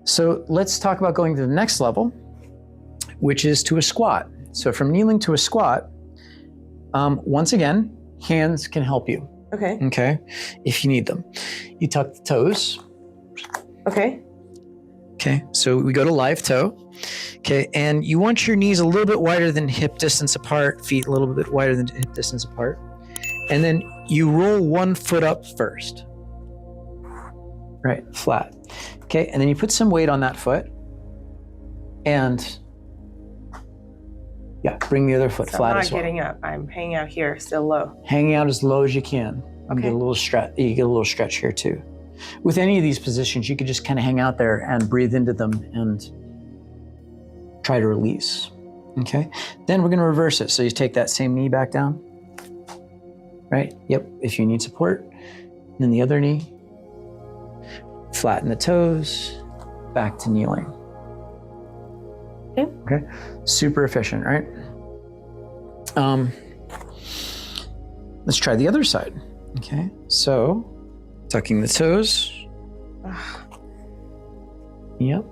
So let's talk about going to the next level, which is to a squat. So from kneeling to a squat, once again, hands can help you. Okay. Okay, if you need them. You tuck the toes. Okay. Okay, so we go to live toe. Okay, and you want your knees a little bit wider than hip distance apart, feet a little bit wider than hip distance apart. And then you roll one foot up first. Right, flat. Okay, and then you put some weight on that foot. And yeah, bring the other foot flat as well. I'm not getting up. I'm hanging out here, still low. Hanging out as low as you can. Okay. Get a little stretch. You get a little stretch here too. With any of these positions, you could just kind of hang out there and breathe into them and try to release. Okay. Then we're going to reverse it. So you take that same knee back down. Right. Yep. If you need support, and then the other knee. Flatten the toes. Back to kneeling. Okay. Okay. Super efficient, right? Let's try the other side. Okay. So tucking the toes. Yep.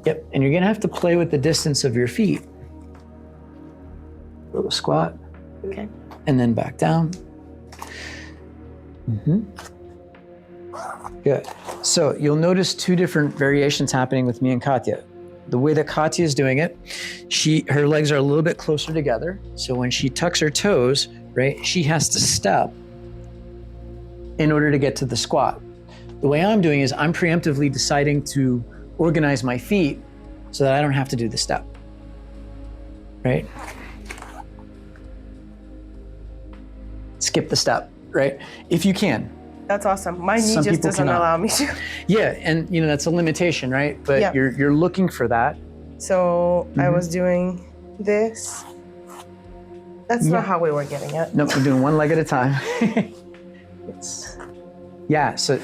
Yep. And you're going to have to play with the distance of your feet. Little squat. Okay. And then back down. Good. So you'll notice two different variations happening with me and Katya. The way that Katya is doing it, her legs are a little bit closer together. So when she tucks her toes, right, she has to step in order to get to the squat. The way I'm doing is I'm preemptively deciding to organize my feet so that I don't have to do the step, right? Skip the step, right? If you can. That's awesome. My knee Some just people doesn't cannot. allow me to. Yeah, and you know that's a limitation, right? But Yeah. you're looking for that. So I was doing this. That's not how we were getting it. Nope, we're doing one leg at a time. Yeah, so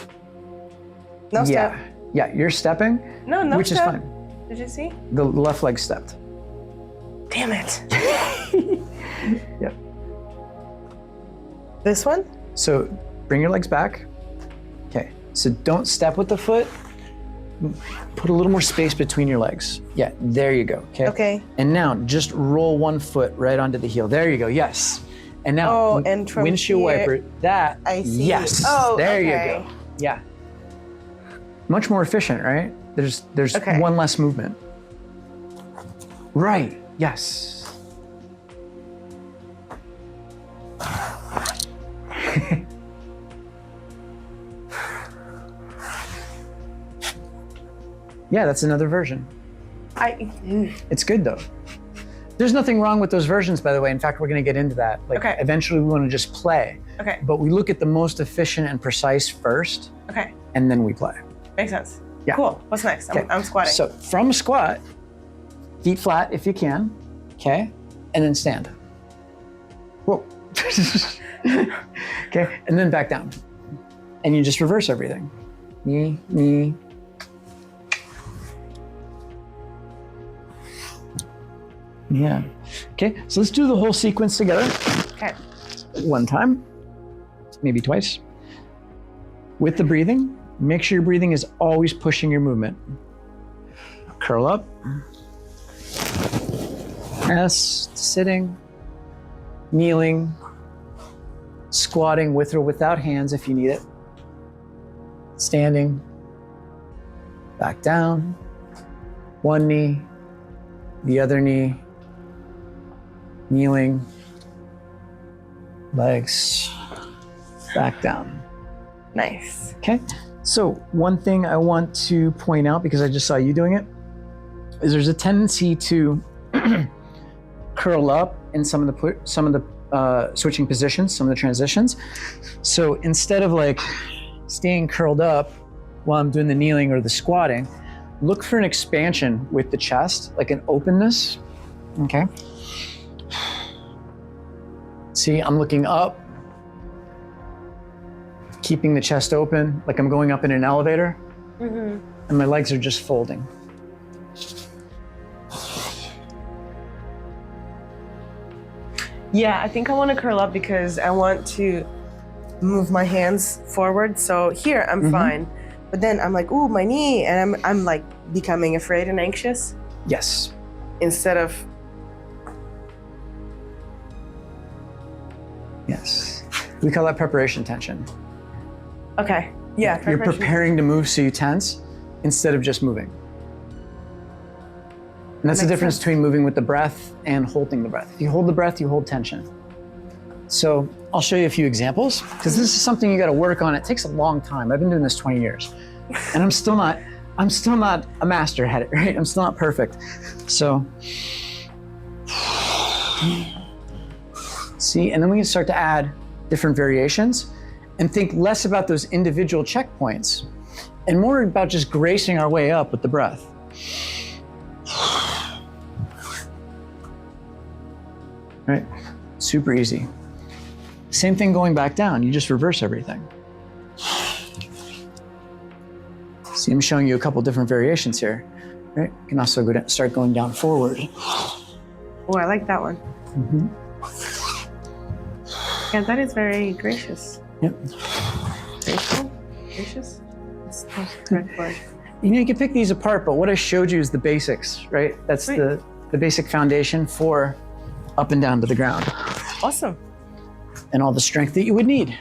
No step. yeah, you're stepping, No which step. is fine. Did you see? The left leg stepped. Damn it. Yep. This one? So bring your legs back. Okay, so don't step with the foot. Put a little more space between your legs. Yeah, there you go. Okay. Okay. And now just roll one foot right onto the heel. There you go. Yes. And now and from windshield here, wiper. That. I see. Yes. Oh, there okay. you go. Yeah. Much more efficient, right? There's Okay. one less movement. Right. Yes. Yeah, that's another version. It's good though. There's nothing wrong with those versions, by the way. In fact, we're going to get into that. Like, Okay. eventually we want to just play. Okay. But we look at the most efficient and precise first, Okay. and then we play. Makes sense. Yeah. Cool. What's next? Okay. I'm squatting. So from squat, feet flat if you can, okay? And then stand. Whoa. Okay, and then back down. And you just reverse everything. Knee, knee. Yeah. Okay, so let's do the whole sequence together. Okay. One time, maybe twice. With the breathing, make sure your breathing is always pushing your movement. Curl up. S, sitting, kneeling, squatting with or without hands if you need it. Standing, back down, one knee, the other knee, kneeling, legs, back down. Nice. Okay, so one thing I want to point out, because I just saw you doing it, is there's a tendency to curl up in some of the switching positions, some of the transitions. So instead of like staying curled up while I'm doing the kneeling or the squatting, look for an expansion with the chest, like an openness. Okay. See, I'm looking up, keeping the chest open, like I'm going up in an elevator, and my legs are just folding. Yeah, I think I want to curl up because I want to move my hands forward. So here I'm fine, But then I'm like, ooh, my knee. And I'm like becoming afraid and anxious Yes. instead of, Yes. We call that preparation tension. okay. Yeah. You're preparation. preparing to move, so you tense instead of just moving. And that's the makes difference sense. between moving with the breath and holding the breath. If you hold the breath, you hold tension. So I'll show you a few examples, because this is something you got to work on. It takes a long time. I've been doing this 20 years, and I'm still not a master at it, right? I'm still not perfect. So, see, and then we can start to add different variations and think less about those individual checkpoints and more about just gracing our way up with the breath. Right? Super easy. Same thing going back down. You just reverse everything. See, I'm showing you a couple different variations here. Right? You can also go down, start going down forward. Oh, I like that one. Mm-hmm. Yeah, that is very gracious. Yep. Graceful? Gracious? That's the correct word. You know, you can pick these apart, but what I showed you is the basics, right? That's Sweet. the basic foundation for up and down to the ground Awesome. and all the strength that you would need.